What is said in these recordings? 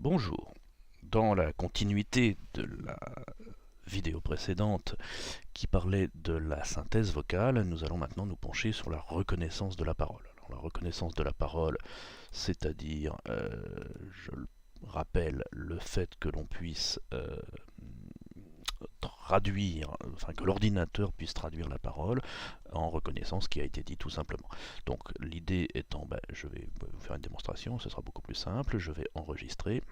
Bonjour. Dans la continuité de la vidéo précédente qui parlait de la synthèse vocale, nous allons maintenant nous pencher sur la reconnaissance de la parole. Alors, la reconnaissance de la parole, c'est-à-dire, je le rappelle, le fait que l'on puisse traduire, enfin que l'ordinateur puisse traduire la parole en reconnaissant ce qui a été dit tout simplement. Donc l'idée étant, je vais vous faire une démonstration, ce sera beaucoup plus simple, je vais enregistrer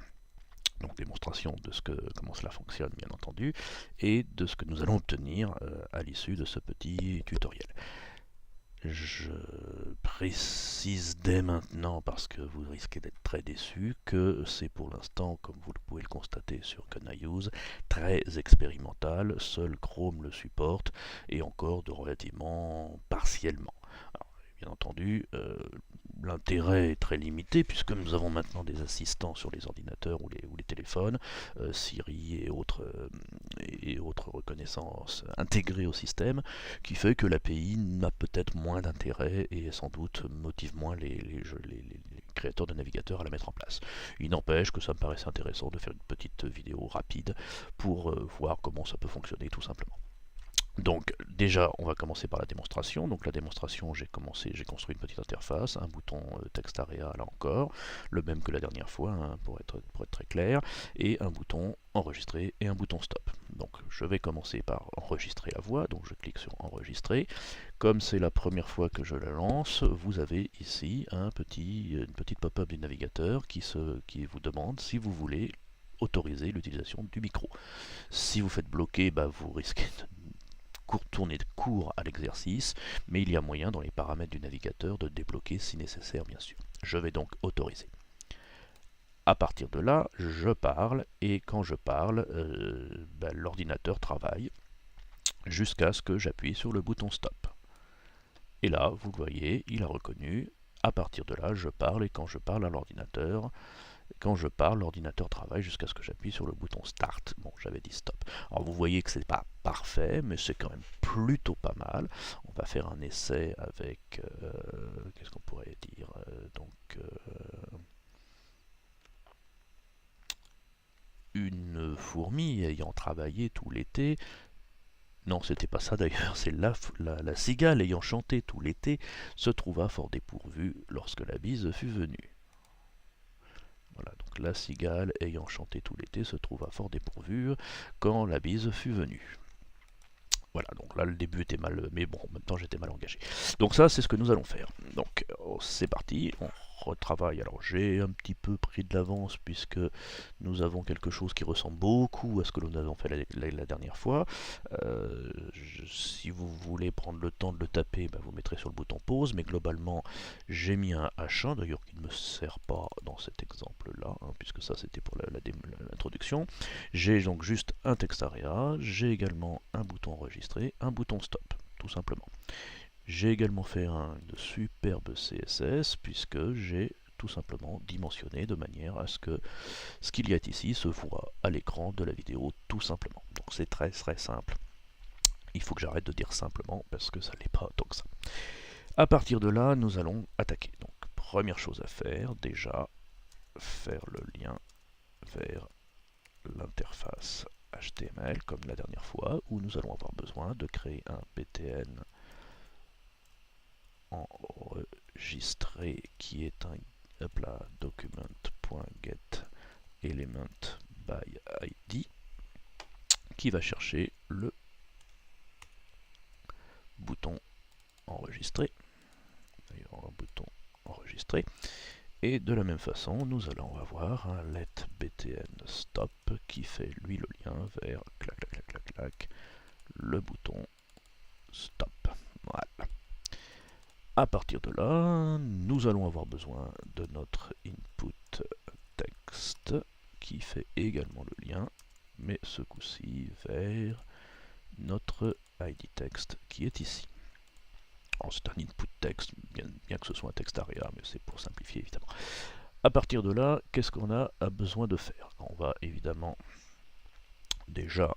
donc démonstration de comment cela fonctionne bien entendu, et de ce que nous allons obtenir à l'issue de ce petit tutoriel. Je précise dès maintenant, parce que vous risquez d'être très déçus, que c'est pour l'instant, comme vous pouvez le constater sur Use, très expérimental, seul Chrome le supporte, et encore de relativement partiellement. Alors, bien entendu, l'intérêt est très limité puisque nous avons maintenant des assistants sur les ordinateurs ou les téléphones, Siri et autres reconnaissances intégrées au système, qui fait que l'API n'a peut-être moins d'intérêt et sans doute motive moins les créateurs de navigateurs à la mettre en place. Il n'empêche que ça me paraissait intéressant de faire une petite vidéo rapide pour voir comment ça peut fonctionner tout simplement. Donc déjà, on va commencer par la démonstration. Donc la démonstration, j'ai construit une petite interface, un bouton texte area là encore, le même que la dernière fois, hein, pour être très clair, et un bouton enregistrer et un bouton stop. Donc je vais commencer par enregistrer la voix, donc je clique sur enregistrer. Comme c'est la première fois que je la lance, vous avez ici une petite pop-up du navigateur qui vous demande si vous voulez autoriser l'utilisation du micro. Si vous faites bloquer, vous risquez de tourner court à l'exercice, mais il y a moyen dans les paramètres du navigateur de débloquer si nécessaire bien sûr. Je vais donc autoriser. À partir de là, je parle, et quand je parle, l'ordinateur travaille jusqu'à ce que j'appuie sur le bouton stop. Et là, vous le voyez, il a reconnu. À partir de là, je parle, et quand je parle à l'ordinateur, l'ordinateur travaille jusqu'à ce que j'appuie sur le bouton Start. Bon, j'avais dit Stop. Alors vous voyez que c'est pas parfait, mais c'est quand même plutôt pas mal. On va faire un essai avec, qu'est-ce qu'on pourrait dire, une fourmi ayant travaillé tout l'été. Non, c'était pas ça d'ailleurs, c'est la cigale ayant chanté tout l'été se trouva fort dépourvue lorsque la bise fut venue. Voilà, donc la cigale ayant chanté tout l'été se trouva fort dépourvue quand la bise fut venue. Voilà, donc là le début était mal, mais bon, en même temps j'étais mal engagé. Donc ça c'est ce que nous allons faire. Donc c'est parti, on retravaille. Alors j'ai un petit peu pris de l'avance puisque nous avons quelque chose qui ressemble beaucoup à ce que nous avons fait la dernière fois. Si vous voulez prendre le temps de le taper, vous mettrez sur le bouton pause, mais globalement j'ai mis un H1 d'ailleurs qui ne me sert pas dans cet exemple là, hein, puisque ça c'était pour l'introduction. J'ai donc juste un texte area, j'ai également un bouton enregistrer, un bouton stop, tout simplement. J'ai également fait une superbe CSS puisque j'ai tout simplement dimensionné de manière à ce que ce qu'il y a ici se voit à l'écran de la vidéo tout simplement. Donc c'est très simple. Il faut que j'arrête de dire simplement parce que ça n'est pas tant que ça. À partir de là, nous allons attaquer. Donc première chose à faire, déjà faire le lien vers l'interface HTML comme la dernière fois, où nous allons avoir besoin de créer un btn enregistré qui est un document.get element by id qui va chercher le bouton enregistrer, d'ailleurs un bouton enregistré, et de la même façon nous allons avoir un let btn stop qui fait lui le lien vers le bouton stop. Voilà. À partir de là, nous allons avoir besoin de notre input text qui fait également le lien, mais ce coup-ci vers notre id text qui est ici. C'est un input text, bien que ce soit un texte aria, mais c'est pour simplifier évidemment. À partir de là, qu'est-ce qu'on a besoin de faire? On va évidemment déjà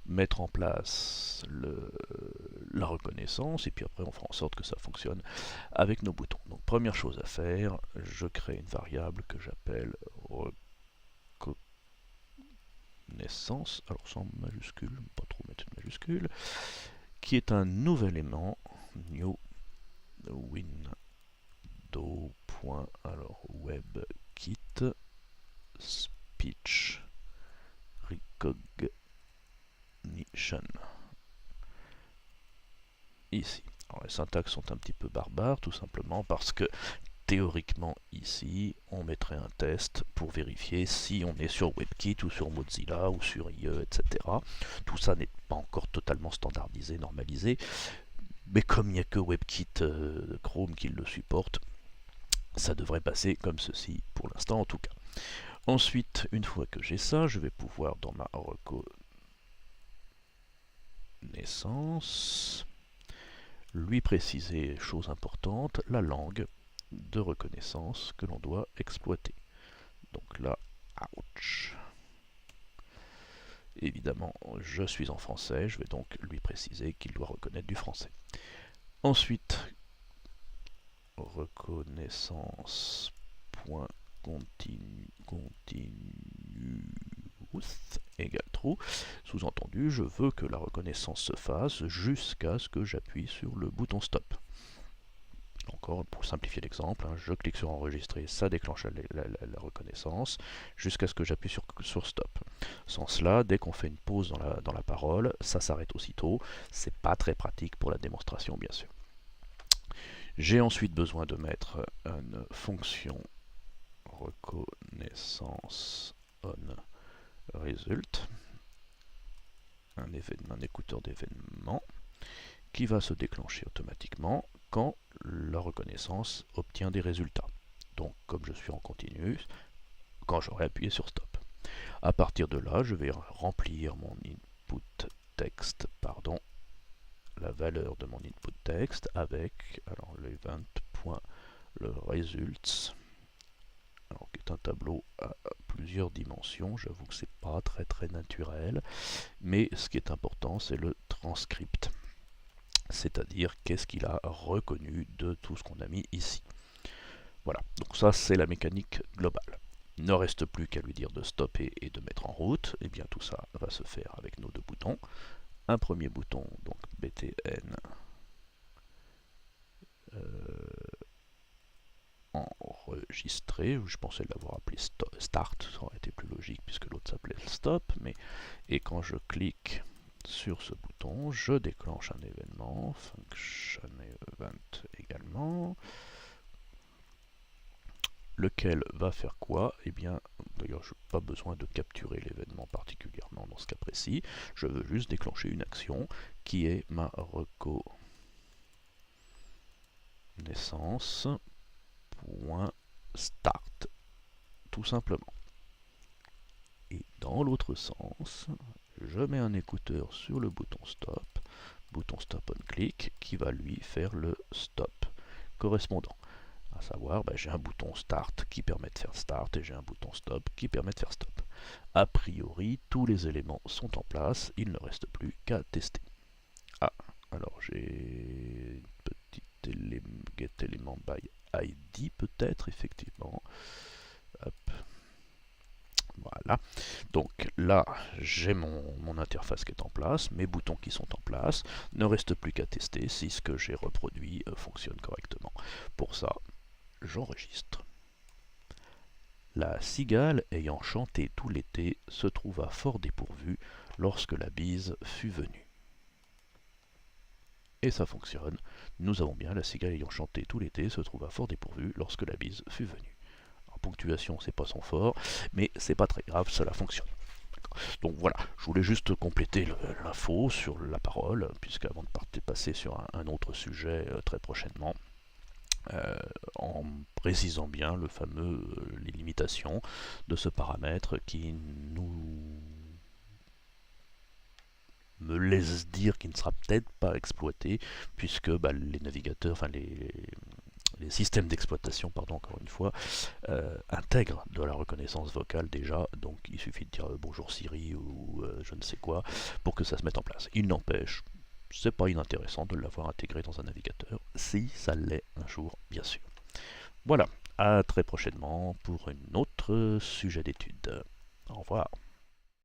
mettre en place la reconnaissance, et puis après on fera en sorte que ça fonctionne avec nos boutons. Donc première chose à faire, je crée une variable que j'appelle reconnaissance, alors sans majuscule, pas trop mettre une majuscule, qui est un nouvel élément, new window. Alors WebKit speech recognition. Ici. Alors, les syntaxes sont un petit peu barbares, tout simplement parce que théoriquement ici, on mettrait un test pour vérifier si on est sur WebKit ou sur Mozilla ou sur IE, etc. Tout ça n'est pas encore totalement standardisé, normalisé, mais comme il n'y a que WebKit Chrome qui le supporte, ça devrait passer comme ceci pour l'instant en tout cas. Ensuite, une fois que j'ai ça, je vais pouvoir dans ma reconnaissance lui préciser, chose importante, la langue de reconnaissance que l'on doit exploiter. Donc là, ouch. Évidemment, je suis en français, je vais donc lui préciser qu'il doit reconnaître du français. Ensuite, reconnaissance.continuous égale true. Sous-entendu, je veux que la reconnaissance se fasse jusqu'à ce que j'appuie sur le bouton stop. Encore pour simplifier l'exemple, je clique sur enregistrer, ça déclenche la reconnaissance jusqu'à ce que j'appuie sur stop. Sans cela, dès qu'on fait une pause dans la parole, ça s'arrête aussitôt. C'est pas très pratique pour la démonstration, bien sûr. J'ai ensuite besoin de mettre une fonction reconnaissance on result, un écouteur d'événements qui va se déclencher automatiquement quand la reconnaissance obtient des résultats. Donc, comme je suis en continu, quand j'aurai appuyé sur stop. À partir de là, je vais remplir mon input text, la valeur de mon input text avec l'event.results, qui est un tableau à plusieurs dimensions. J'avoue que c'est pas très naturel, mais ce qui est important, c'est le transcript. C'est-à-dire qu'est-ce qu'il a reconnu de tout ce qu'on a mis ici. Voilà, donc ça c'est la mécanique globale. Il ne reste plus qu'à lui dire de stopper et de mettre en route. Et bien tout ça va se faire avec nos deux boutons. Un premier bouton, donc btn enregistrer, je pensais l'avoir appelé start, ça aurait été plus logique puisque l'autre s'appelait stop, et quand je clique sur ce bouton, je déclenche un événement, function event également, lequel va faire quoi? Eh bien, d'ailleurs, je n'ai pas besoin de capturer l'événement particulièrement dans ce cas précis, je veux juste déclencher une action qui est ma reconnaissance.start, tout simplement. Et dans l'autre sens, je mets un écouteur sur le bouton stop on click, qui va lui faire le stop correspondant. À savoir, j'ai un bouton start qui permet de faire start et j'ai un bouton stop qui permet de faire stop. A priori, tous les éléments sont en place, il ne reste plus qu'à tester. Alors j'ai une petite getElement by ID peut-être, effectivement. Hop. Voilà, donc là j'ai mon interface qui est en place, mes boutons qui sont en place, ne reste plus qu'à tester si ce que j'ai reproduit fonctionne correctement. Pour ça, j'enregistre. La cigale ayant chanté tout l'été se trouva fort dépourvue lorsque la bise fut venue. Et ça fonctionne, nous avons bien la cigale ayant chanté tout l'été se trouva fort dépourvue lorsque la bise fut venue. Ponctuation, c'est pas son fort, mais c'est pas très grave, cela fonctionne. Donc voilà, je voulais juste compléter l'info sur la parole, puisque avant de passer sur un autre sujet très prochainement, en précisant bien les limitations de ce paramètre qui me laisse dire qu'il ne sera peut-être pas exploité, puisque les navigateurs, les systèmes d'exploitation, encore une fois, intègrent de la reconnaissance vocale déjà, donc il suffit de dire bonjour Siri ou je ne sais quoi pour que ça se mette en place. Il n'empêche, c'est pas inintéressant de l'avoir intégré dans un navigateur, si ça l'est un jour, bien sûr. Voilà, à très prochainement pour un autre sujet d'étude. Au revoir.